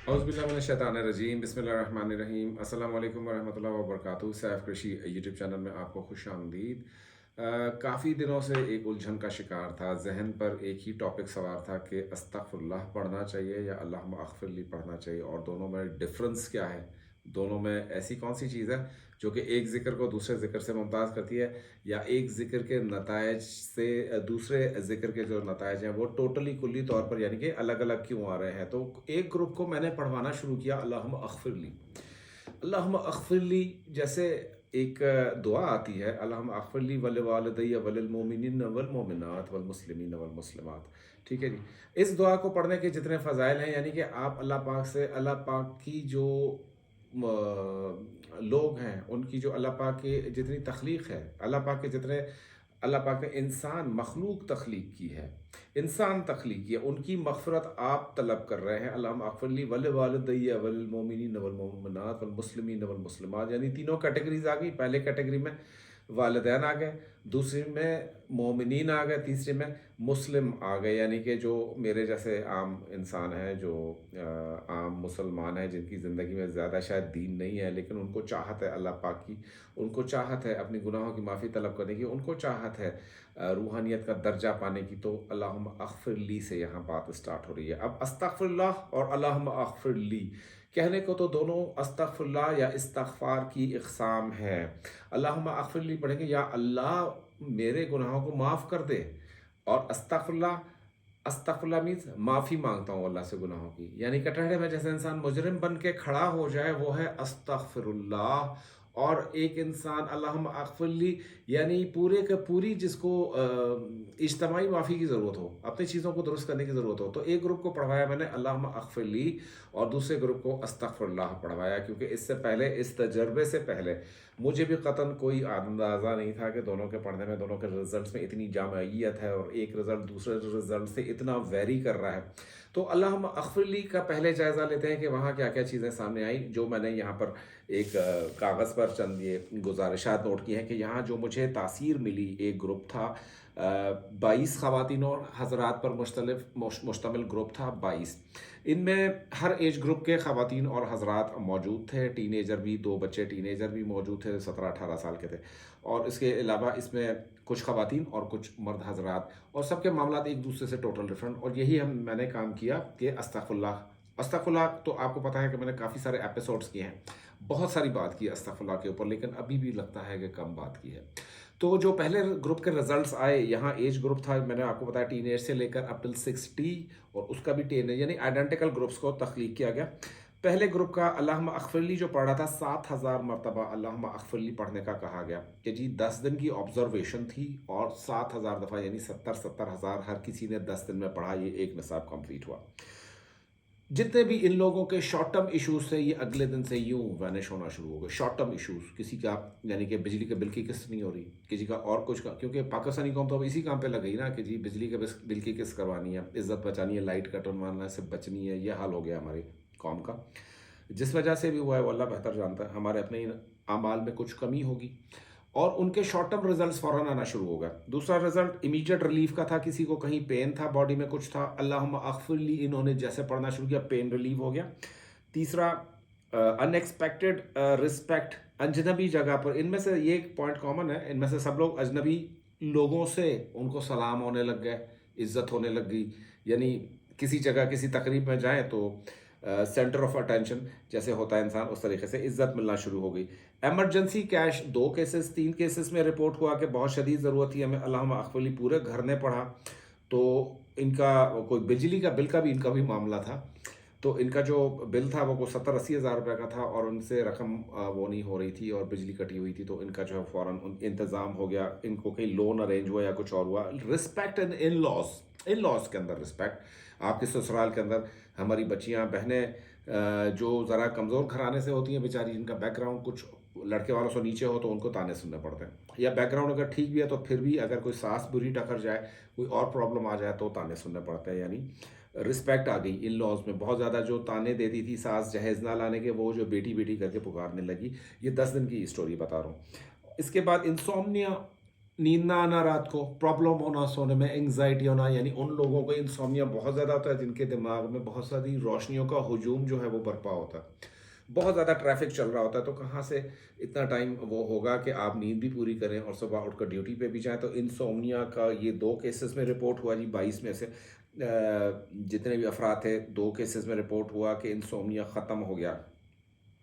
औज़ुबिल्लाहिमिनश्शैतानिर्रजीम बिस्मिल्लाहिर्रहमानिर्रहीम अस्सलाम वालेकुम वरहमतुल्लाहि वबरकातुहू। सैफ कृषि यूट्यूब चैनल में आपको खुश आमदीद। काफ़ी दिनों से एक उलझन का शिकार था। ज़हन पर एक ही टॉपिक सवार था कि अस्तग़फ़िरुल्लाह पढ़ना चाहिए या अल्लाहुम्मा अग़फ़िरली पढ़ना चाहिए, और दोनों में डिफ़रेंस क्या है। दोनों में ऐसी कौन सी चीज़ है जो कि एक ज़िक्र को दूसरे ज़िक्र से मुमताज़ करती है, या एक ज़िक्र के नतायज से दूसरे ज़िक्र के जो नतायज हैं वो टोटली कुल्ली तौर पर यानी कि अलग अलग क्यों आ रहे हैं। तो एक ग्रुप को मैंने पढ़वाना शुरू किया अल्लाहुम्मा अग़फ़िरली। अल्लाहुम्मा अग़फ़िरली जैसे एक दुआ आती है, अल्लाहुम्मा अग़फ़िरली वलिवालिदैया वलिलमोमिनीन वलमोमिनात वलमुस्लिमीन वलमुस्लिमात। ठीक है जी। इस दुआ को पढ़ने के जितने फ़ज़ाइल हैं, यानी कि आप अल्लाह पाक से, अल्लाह पाक की जो लोग हैं उनकी जो अल्लाह पाक की जितनी तख्लीक है, अल्लाह पाक के जितने अल्लाह पाक ने इंसान मखलूक तख्लीक की है, इंसान तख्लीक की है, उनकी मग़फ़िरत आप तलब कर रहे हैं। अल्लाहुम्मा अग़फ़िरली वलिवालिदैया वलिलमोमिनीन वलमोमिनात वलमुस्लिमीन वलमुस्लिमात, यानी तीनों कैटेगरीज़ आ गई। पहले कैटेगरी में वालिदैन आ गए, दूसरी में मोमिनीन आ गए, तीसरे में मुस्लिम आ गए, यानी कि जो मेरे जैसे आम इंसान हैं, जो आम मुसलमान हैं, जिनकी ज़िंदगी में ज़्यादा शायद दीन नहीं है, लेकिन उनको चाहत है अल्लाह पाक की, उनको चाहत है अपनी गुनाहों की माफ़ी तलब करने की, उनको चाहत है रूहानियत का दर्जा पाने की। तो अल्लाहुम्मा अग़फ़िरली से यहाँ बात स्टार्ट हो रही है। अब अस्तग़फ़िरुल्लाह और अल्लाहुम्मा अग़फ़िरली कहने को तो दोनों अस्तग़फ़िरुल्लाह या इस्तिग़फ़ार की इक़साम है। अल्लाहुम्मा अग़फ़िरली पढ़ेंगे, या अल्लाह मेरे गुनाहों को माफ़ कर दे, और अस्तग़फ़िरुल्लाह, अस्तग़फ़िरुल्लाह मीन्स माफ़ी माँगता हूँ अल्लाह से गुनाहों की। यानी कटहरे में जैसे इंसान मुजरिम बन के खड़ा हो जाए वो है अस्तग़फ़िरुल्लाह, और एक इंसान अल्लाहुम्मा अग़फ़िरली यानी पूरे का पूरी जिसको इज्तिमाई माफ़ी की ज़रूरत हो, अपनी चीज़ों को दुरुस्त करने की ज़रूरत हो। तो एक ग्रुप को पढ़वाया मैंने अल्लाहुम्मा अग़फ़िरली, और दूसरे ग्रुप को अस्तग़फ़िरुल्लाह पढ़वाया, क्योंकि इससे पहले, इस तजर्बे से पहले मुझे भी क़तन कोई अंदाज़ा नहीं था कि दोनों के पढ़ने में, दोनों के रिज़ल्ट्स में इतनी जामयत है, और एक रिज़ल्ट दूसरे रिज़ल्ट से इतना वेरी कर रहा है। तो अल्लाहुम्मा अग़फ़िरली का पहले जायज़ा लेते हैं कि वहाँ क्या-क्या चीज़ें सामने आई, जो मैंने यहाँ पर एक कागज़ पर चंद ये गुज़ारिशात नोट की हैं कि यहाँ जो मुझे तासीर मिली। एक ग्रुप था 22 ख़वातीन और हज़रात पर मुश्तमिल ग्रुप था, 22। इनमें हर एज ग्रुप के ख़वातीन और हज़रात मौजूद थे, टीनेजर भी, 2 बच्चे टीनेजर भी मौजूद थे, 17-18 साल के थे, और इसके अलावा इसमें कुछ ख़वातीन और कुछ मर्द हज़रात, और सबके मामलात एक दूसरे से टोटल डिफरेंट। और यही मैंने काम किया कि अस्तग़फ़िरुल्लाह, अस्तग़फ़िरुल्लाह तो आपको पता है कि मैंने काफ़ी सारे एपिसोड्स किए हैं, बहुत सारी बात की अस्तग़फ़िरुल्लाह के ऊपर, लेकिन अभी भी लगता है कि कम बात की है। तो जो पहले ग्रुप के रिजल्ट्स आए, यहाँ एज ग्रुप था, मैंने आपको बताया टीनेज से लेकर अप टिल 60, और उसका भी टीनेज, यानी आइडेंटिकल ग्रुप्स को तख्लीक किया गया। पहले ग्रुप का अल्लाहुम्मा अग़फ़िरली जो पढ़ा था, 7000 मरतबा अल्लाहुम्मा अग़फ़िरली पढ़ने का कहा गया कि जी 10 दिन की ऑब्जर्वेशन थी, और 7000 दफ़ा यानी 70,000 हर किसी ने 10 दिन में पढ़ा, ये एक निसाब कंप्लीट हुआ। जितने भी इन लोगों के शॉर्ट टर्म इश्यूज थे, ये अगले दिन से यूं वैनिश होना शुरू हो गए। शॉर्ट टर्म इश्यूज, किसी का यानी कि बिजली के बिल की किस्त नहीं हो रही, किसी का और कुछ का, क्योंकि पाकिस्तानी कौम तो अब इसी काम पे लग गई ना कि जी बिजली के बिल की किस्त करवानी है, इज्जत बचानी है, लाइट कटवाना से बचनी है, ये हाल हो गया हमारी कौम का। जिस वजह से भी हुआ है वो अल्लाह बेहतर जानता है, हमारे अपने ही अमाल में कुछ कमी होगी, और उनके शॉर्ट टर्म रिजल्ट्स फ़ौरन आना शुरू हो गया। दूसरा रिजल्ट इमीडिएट रिलीफ का था, किसी को कहीं पेन था, बॉडी में कुछ था, अल्लाहुम्मा अग़फ़िरली इन्होंने जैसे पढ़ना शुरू किया, पेन रिलीव हो गया। तीसरा अनएक्सपेक्टेड रिस्पेक्ट, अजनबी जगह पर, इनमें से ये एक पॉइंट कॉमन है, इनमें से सब लोग अजनबी लोगों से उनको सलाम होने लग गए, इज़्ज़त होने लग गई। यानी किसी जगह किसी तकरीब में जाएँ तो सेंटर ऑफ अटेंशन जैसे होता है इंसान, उस तरीके से इज़्ज़त मिलना शुरू हो गई। एमरजेंसी कैश 2 केसेस 3 केसेस में रिपोर्ट हुआ कि बहुत शदीद ज़रूरत थी हमें, अल्लाहुम्मा अग़फ़िरली पूरे घर ने पढ़ा। तो इनका कोई बिजली का बिल का भी इनका भी मामला था, तो इनका जो बिल था वो को 70-80 हज़ार रुपये का था, और उनसे रकम वो नहीं हो रही थी, और बिजली कटी हुई थी, तो इनका जो है फ़ौरन इंतज़ाम हो गया, इनको कहीं लोन अरेंज हुआ या कुछ और हुआ। Respect and in loss, in loss के अंदर रिस्पेक्ट, आपके ससुराल के अंदर हमारी बच्चियां बहनें जो ज़रा कमज़ोर घराने से होती हैं बेचारी, जिनका बैकग्राउंड कुछ लड़के वालों से नीचे हो, तो उनको ताने सुनने पड़ते हैं, या बैकग्राउंड अगर ठीक भी है तो फिर भी अगर कोई सास बुरी टकर जाए, कोई और प्रॉब्लम आ जाए, तो ताने सुनने पड़ते हैं। यानी रिस्पेक्ट आ गई इन लॉज में बहुत ज़्यादा। जो ताने देती थी सास जहेज़ ना लाने के, वो जो बेटी बेटी करके पुकारने लगी। ये 10 दिन की स्टोरी बता रहा हूँ। इसके बाद इंसोम्निया नींद ना आना रात को, प्रॉब्लम होना सोने में, एंग्जाइटी होना, यानी उन लोगों को इंसोम्निया बहुत ज़्यादा होता है जिनके दिमाग में बहुत सारी रोशनियों का हुजूम जो है वो बरपा होता है, बहुत ज़्यादा ट्रैफिक चल रहा होता है, तो कहाँ से इतना टाइम वो होगा कि आप नींद भी पूरी करें और सुबह उठकर ड्यूटी पे भी जाएं। तो इंसोम्निया का ये 2 केसेस में रिपोर्ट हुआ जी, 22 में से जितने भी अफराद थे, 2 केसेस में रिपोर्ट हुआ कि इंसोम्निया ख़त्म हो गया।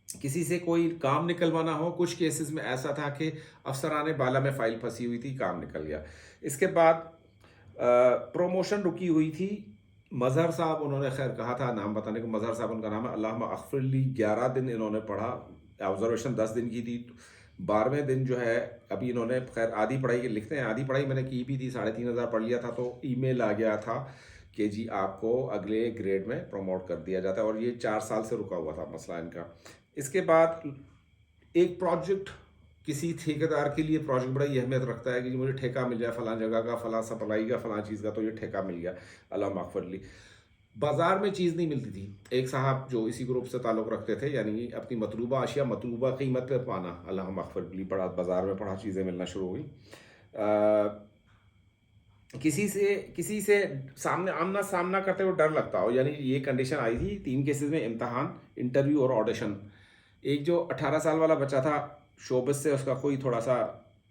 किसी से कोई काम निकलवाना हो, कुछ केसेस में ऐसा था कि अफसरान बाला में फ़ाइल फंसी हुई थी, काम निकल गया। इसके बाद प्रमोशन रुकी हुई थी। मज़हर साहब, उन्होंने खैर कहा था नाम बताने को, मज़हर साहब उनका नाम है, अल्लाहुम्मा अग़फ़िर ली, 11 दिन इन्होंने पढ़ा, ऑब्ज़र्वेशन 10 दिन की थी। 12वें दिन जो है, अभी इन्होंने खैर आधी पढ़ाई के लिखते हैं, आधी पढ़ाई मैंने की भी थी, 3500 पढ़ लिया था, तो ईमेल आ गया था कि जी आपको अगले ग्रेड में प्रमोट कर दिया जाता है, और ये 4 साल से रुका हुआ था मसला इनका। इसके बाद एक प्रोजेक्ट, किसी ठेकेदार के लिए प्रोजेक्ट बड़ी अहमियत रखता है कि जी मुझे ठेका मिल जाए फलां जगह का, फलां सप्लाई का, फलां चीज़ का, तो ये ठेका मिल गया, अल्लाह मग़फ़िर ली। बाज़ार में चीज़ नहीं मिलती थी। एक साहब जो इसी ग्रुप से ताल्लुक़ रखते थे, यानी अपनी मतलूबा अशिया मतलूबा कीमत पे पाना, अल्लाह मग़फ़िर ली, बड़ा बाज़ार में पड़ा, चीज़ें मिलना शुरू हुई। किसी से सामने आमना सामना करते हुए डर लगता हो, यानी ये कंडीशन आई थी 3 केसेस में, इम्तहान, इंटरव्यू और ऑडिशन। एक जो 18 साल वाला बच्चा था, शोबिस से उसका कोई थोड़ा सा,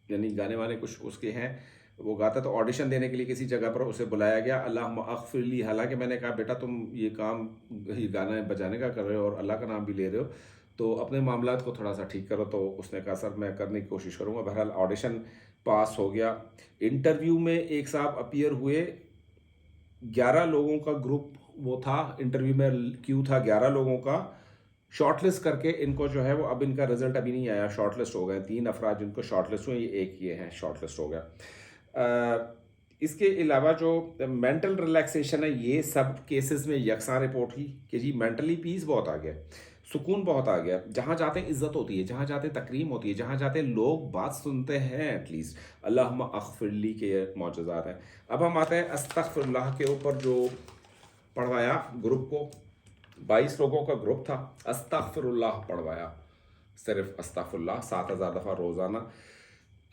यानी गाने वाने कुछ उसके हैं, वो गाता, तो ऑडिशन देने के लिए किसी जगह पर उसे बुलाया गया, अल्लाह अग़फ़िर ली। हालांकि मैंने कहा बेटा तुम ये काम, ये गाना बजाने का कर रहे हो और अल्लाह का नाम भी ले रहे हो, तो अपने मामलात को थोड़ा सा ठीक करो। तो उसने कहा सर मैं करने की कोशिश करूँगा। बहरहाल ऑडिशन पास हो गया। इंटरव्यू में एक साहब अपीयर हुए, 11 लोगों का ग्रुप वो था, इंटरव्यू में क्यू था 11 लोगों का, शॉर्टलिस्ट करके इनको जो है वो, अब इनका रिजल्ट अभी नहीं आया, शॉर्टलिस्ट हो गए 3 अफराद जिनको शॉर्टलिस्ट हुए, ये एक ये हैं शॉर्टलिस्ट हो गया। इसके अलावा जो मेंटल रिलैक्सेशन है, ये सब केसेस में यकसा रिपोर्ट की कि जी मेंटली पीस बहुत आ गया, सुकून बहुत आ गया, जहाँ जाते हैं इज़्ज़त होती है, जहाँ जाते हैं तकरीम होती है, जहाँ जाते हैं लोग बात सुनते हैं एटलीस्ट। अल्लाहुम्मा अग़फ़िर ली के ये मौजज़ात हैं। अब हम आते हैं अस्तग़फ़िरुल्लाह के ऊपर, जो पढ़वाया ग्रुप को, 22 लोगों का ग्रुप था, अस्तग़फ़िरुल्लाह पढ़वाया, सिर्फ अस्तग़फ़िरुल्लाह 7000 दफ़ा रोज़ाना।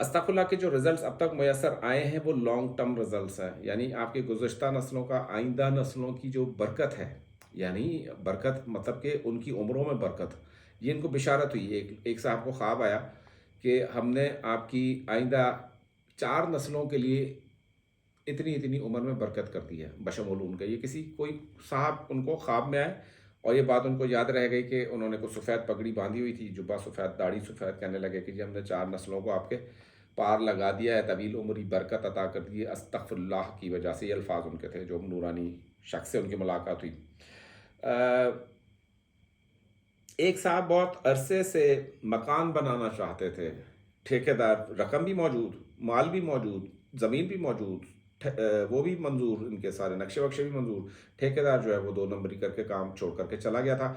अस्तग़फ़िरुल्लाह के जो रिज़ल्ट्स अब तक मुयस्सर आए हैं वो लॉन्ग टर्म रिज़ल्ट्स हैं, यानी आपकी गुज़श्ता नस्लों का, आइंदा नस्लों की जो बरकत है, यानी बरकत मतलब कि उनकी उम्रों में बरकत, ये इनको बिशारत हुई। एक साहब को ख्वाब आया कि हमने आपकी आइंदा 4 नस्लों के लिए इतनी इतनी उम्र में बरकत कर दी है, बशमूल उनका। ये किसी कोई साहब उनको ख्वाब में आए, और ये बात उनको याद रह गई कि उन्होंने कुछ सफ़ेद पगड़ी बांधी हुई थी, जुब्बा सफ़ेद, दाढ़ी सफ़ेद, कहने लगे कि जी हमने 4 नस्लों को आपके पार लगा दिया है, तवील उम्री बरकत अता कर दी है अस्तग़फ़िरुल्लाह की वजह से। ये अल्फाज उनके थे, जो नूरानी शख्स से उनकी मुलाकात हुई। एक साहब बहुत अरसे से मकान बनाना चाहते थे, ठेकेदार, रकम भी मौजूद, माल भी मौजूद, ज़मीन भी मौजूद, वो भी मंजूर, इनके सारे नक्शे वक्शे भी मंजूर। ठेकेदार जो है वो 2 नंबरी करके काम छोड़ करके चला गया था।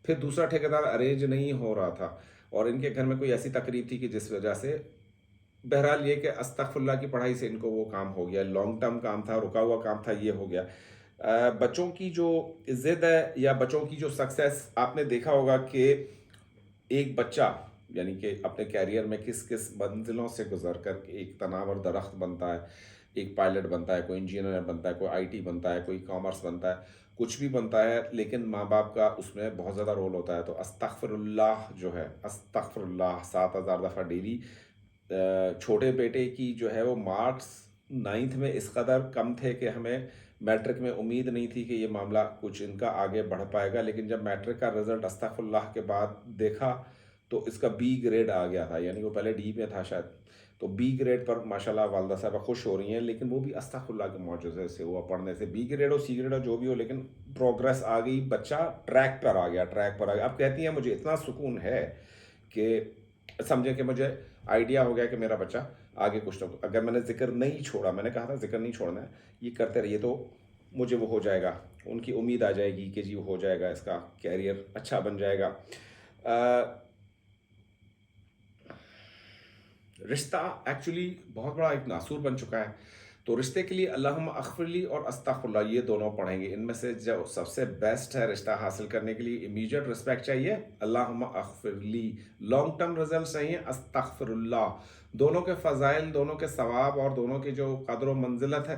फिर दूसरा ठेकेदार अरेंज नहीं हो रहा था, और इनके घर में कोई ऐसी तकरीब थी कि जिस वजह से, बहरहाल ये कि अस्तग़फ़िरुल्लाह की पढ़ाई से इनको वो काम हो गया, लॉन्ग टर्म काम था, रुका हुआ काम था, ये हो गया। बच्चों की जो ज़िद है या बच्चों की जो सक्सेस, आपने देखा होगा कि एक बच्चा, यानी कि अपने कैरियर में किस किस मंजिलों से गुजर कर एक तनावर दरख्त बनता है, एक पायलट बनता है, कोई इंजीनियर बनता है, कोई आईटी बनता है, कोई कॉमर्स बनता है, कुछ भी बनता है, लेकिन माँ बाप का उसमें बहुत ज़्यादा रोल होता है। तो अस्तग़फ़िरुल्लाह जो है, अस्तग़फ़िरुल्लाह 7000 दफ़ा डेली। छोटे बेटे की जो है वो मार्क्स 9th में इस कदर कम थे कि हमें मैट्रिक में उम्मीद नहीं थी कि ये मामला कुछ इनका आगे बढ़ पाएगा, लेकिन जब मैट्रिक का रिज़ल्ट अस्तग़फ़िरुल्लाह के बाद देखा तो इसका बी ग्रेड आ गया था, यानी वो पहले डी में था शायद, तो बी ग्रेड पर माशाल्लाह वालदा साहबा खुश हो रही हैं, लेकिन वो भी अस्तग़फ़िरुल्लाह के मौजूज़े से हुआ, पढ़ने से। बी ग्रेड हो, सी ग्रेड हो, जो भी हो, लेकिन प्रोग्रेस आ गई, बच्चा ट्रैक पर आ गया, ट्रैक पर आ गया। अब कहती हैं मुझे इतना सुकून है कि समझें कि मुझे आइडिया हो गया कि मेरा बच्चा आगे कुछ ना, अगर मैंने ज़िक्र नहीं छोड़ा, मैंने कहा था ज़िक्र नहीं छोड़ना है, ये करते रहिए तो मुझे वो हो जाएगा, उनकी उम्मीद आ जाएगी कि जी वो हो जाएगा, इसका कैरियर अच्छा बन जाएगा। रिश्ता एक्चुअली बहुत बड़ा एक नासूर बन चुका है। تو رشتے کے لیے اللہم اغفر لی اور استغفر اللہ یہ دونوں پڑھیں گے. ان میں سے جو سب سے بیسٹ ہے رشتہ حاصل کرنے کے لیے امیجیٹ رسپیکٹ چاہیے اللہم اغفر لی، لانگ ٹرم رزلٹ چاہیے استغفر اللہ. دونوں کے فضائل، دونوں کے ثواب اور دونوں کی جو قدر و منزلت ہے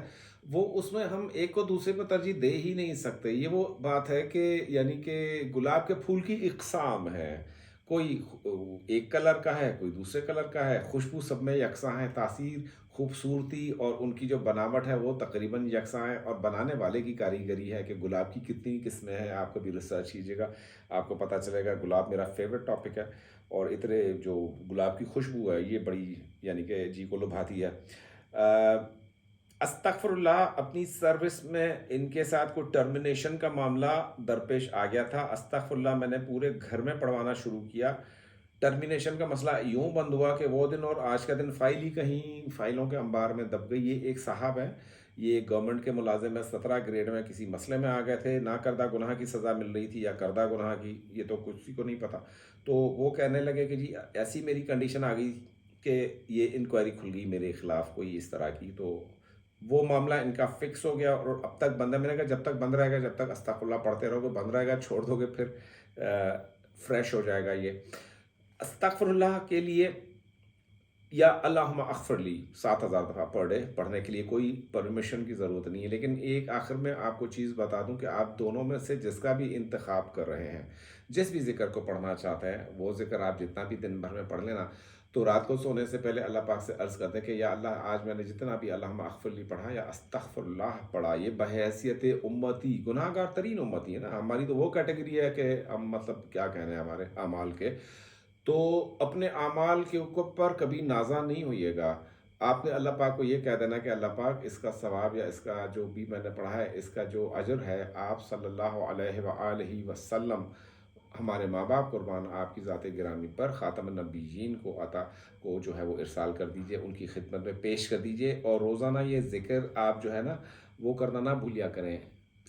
وہ اس میں ہم ایک کو دوسرے پہ ترجیح دے ہی نہیں سکتے. یہ وہ بات ہے کہ یعنی کہ گلاب کے پھول کی اقسام ہے، کوئی ایک کلر کا ہے، کوئی دوسرے کلر کا ہے، خوشبو سب میں یکساں ہے، تاثیر، خوبصورتی اور ان کی جو بناوٹ ہے وہ تقریباً یکساں ہے. اور بنانے والے کی کاریگری ہے کہ گلاب کی کتنی قسمیں ہیں. آپ کبھی ریسرچ کیجیے گا آپ کو پتہ چلے گا. گلاب میرا فیوریٹ ٹاپک ہے اور اتنے جو گلاب کی خوشبو ہے یہ بڑی یعنی کہ جی کو لبھاتی ہے. استغفر اللہ اپنی سروس میں ان کے ساتھ کوئی ٹرمینیشن کا معاملہ درپیش آ گیا تھا. استغفر اللہ میں نے پورے گھر میں پڑھوانا شروع کیا. ٹرمینیشن کا مسئلہ یوں بند ہوا کہ وہ دن اور آج کا دن فائل ہی کہیں فائلوں کے انبار میں دب گئی. یہ ایک صاحب ہے، یہ گورنمنٹ کے ملازم ہے، 17 گریڈ میں کسی مسئلے میں آ گئے تھے. نہ کردہ گناہ کی سزا مل رہی تھی یا کردہ گناہ کی، یہ تو کسی کو نہیں پتہ. تو وہ کہنے لگے کہ جی ایسی میری کنڈیشن آ گئی کہ یہ انکوائری کھل گئی میرے خلاف کوئی اس طرح کی. تو وہ معاملہ ان کا فکس ہو گیا اور اب تک بند ہے. میں نے کہا جب تک بند رہے گا، جب تک استغفر اللہ پڑھتے رہو گے بند رہے گا، چھوڑ دو گے پھر فریش ہو جائے گا. یہ استغفر اللہ کے لیے یا اللہم اغفر لی 7,000 دفعہ پر ڈے پڑھنے کے لیے کوئی پرمیشن کی ضرورت نہیں ہے. لیکن ایک آخر میں آپ کو چیز بتا دوں کہ آپ دونوں میں سے جس کا بھی انتخاب کر رہے ہیں، جس بھی ذکر کو پڑھنا چاہتے ہیں، وہ ذکر آپ جتنا بھی دن بھر میں پڑھ لینا. تو رات کو سونے سے پہلے اللہ پاک سے عرض کرتے ہیں کہ یا اللہ آج میں نے جتنا بھی اللہم اغفر لی پڑھا یا استغفر اللہ پڑھا، یہ بحیثیت امتی گناہ گار ترین امتی ہے نا. ہماری تو وہ کیٹیگری ہے کہ ہم مطلب کیا کہنے ہیں ہمارے اعمال کے. تو اپنے اعمال کے اوپر کبھی نازا نہیں ہوئیے گا. آپ نے اللہ پاک کو یہ کہہ دینا کہ اللہ پاک اس کا ثواب یا اس کا جو بھی میں نے پڑھا ہے اس کا جو اجر ہے آپ صلی اللہ علیہ وآلہ وسلم، ہمارے ماں باپ قربان آپ کی ذات گرامی پر خاتم النبیین کو عطا کو جو ہے وہ ارسال کر دیجئے، ان کی خدمت میں پیش کر دیجئے. اور روزانہ یہ ذکر آپ جو ہے نا وہ کرنا نہ بھولیا کریں،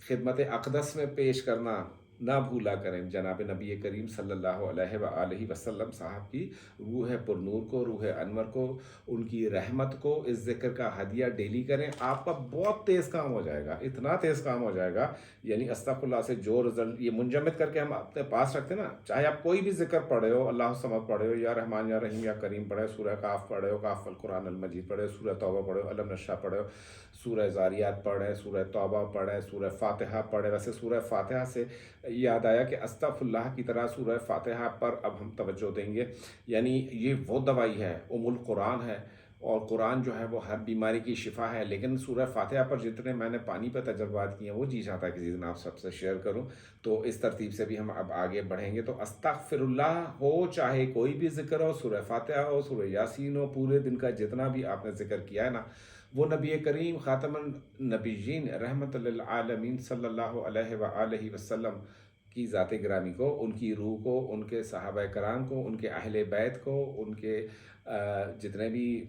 خدمت اقدس میں پیش کرنا نہ بھولا کریں. جناب نبی کریم صلی اللہ علیہ وآلہ وسلم صاحب کی روح پر نور کو، روح انور کو، ان کی رحمت کو اس ذکر کا ہدیہ ڈیلی کریں. آپ کا بہت تیز کام ہو جائے گا، اتنا تیز کام ہو جائے گا یعنی استغفر اللہ سے جو رزلٹ یہ منجمد کر کے ہم اپنے پاس رکھتے ہیں نا. چاہے آپ کوئی بھی ذکر پڑھے ہو، اللہ الصمد پڑھے ہو یا رحمان یا رحیم یا کریم پڑھے، سورہ کاف پڑھے ہو، کاف القرآن المجید پڑھے، سورہ توبہ پڑھے ہو، علم نشہ پڑھے ہو، سورہ زاریات پڑھے، سورہ توبہ پڑھے، سورہ فاتحہ پڑھے. ویسے سورہ فاتحہ سے یاد آیا کہ استغفر اللہ کی طرح سورہ فاتحہ پر اب ہم توجہ دیں گے. یعنی یہ وہ دوائی ہے، ام القرآن ہے اور قرآن جو ہے وہ ہر بیماری کی شفا ہے. لیکن سورہ فاتحہ پر جتنے میں نے پانی پہ تجربات کیے ہیں وہ جی چاہتا ہے کسی دن آپ سب سے شیئر کروں. تو اس ترتیب سے بھی ہم اب آگے بڑھیں گے. تو استغفر اللہ ہو چاہے کوئی بھی ذکر ہو، سورہ فاتحہ ہو، سورہ یاسین ہو، پورے دن کا جتنا بھی آپ نے ذکر کیا ہے نا، وہ نبی کریم خاتم النبیین رحمت للعالمین صلی اللہ علیہ وآلہ وسلم کی ذات گرامی کو، ان کی روح کو، ان کے صحابہ کرام کو، ان کے اہل بیت کو، ان کے جتنے بھی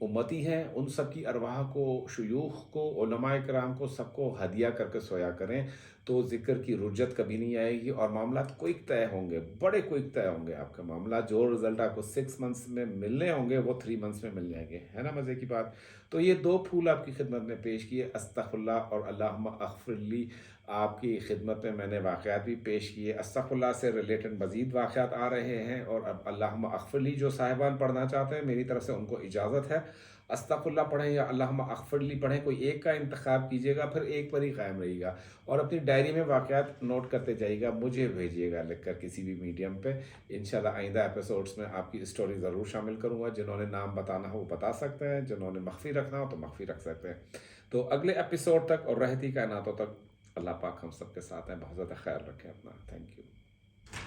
امتی ہیں ان سب کی ارواح کو، شیوخ کو، علماء کرام کو، سب کو ہدیہ کر کے سویا کریں. تو ذکر کی رجت کبھی نہیں آئے گی اور معاملات کوئک طے ہوں گے، بڑے کوئک طے ہوں گے. آپ کے معاملات جو رزلٹ آپ کو 6 منتھس میں ملنے ہوں گے وہ 3 منتھس میں مل جائیں گے. ہے نا مزے کی بات. تو یہ 2 پھول آپ کی خدمت میں پیش کیے، استغفر اللہ اور اللہم اغفر لی. آپ کی خدمت میں نے واقعات بھی پیش کیے. استغفر اللہ سے ریلیٹڈ مزید واقعات آ رہے ہیں اور اب اللہم اغفر لی جو صاحبان پڑھنا چاہتے ہیں میری طرف سے ان کو اجازت ہے. استغفر اللہ پڑھیں یا اللہم اغفر لی پڑھیں، کوئی ایک کا انتخاب کیجیے گا، پھر ایک پر ہی قائم رہیے گا. اور اپنی ڈائری میں واقعات نوٹ کرتے جائیے گا، مجھے بھیجیے گا لکھ کر کسی بھی میڈیم پہ. انشاءاللہ آئندہ ایپیسوڈز میں آپ کی اسٹوری ضرور شامل کروں گا. جنہوں نے نام بتانا ہو وہ بتا سکتے ہیں، جنہوں نے مخفی رکھنا ہو تو مخفی رکھ سکتے ہیں. تو اگلے ایپیسوڈ تک اور رہتی کائناتوں تک اللہ پاک ہم سب کے ساتھ ہیں. بہت زیادہ خیال رکھیں اپنا. Thank you.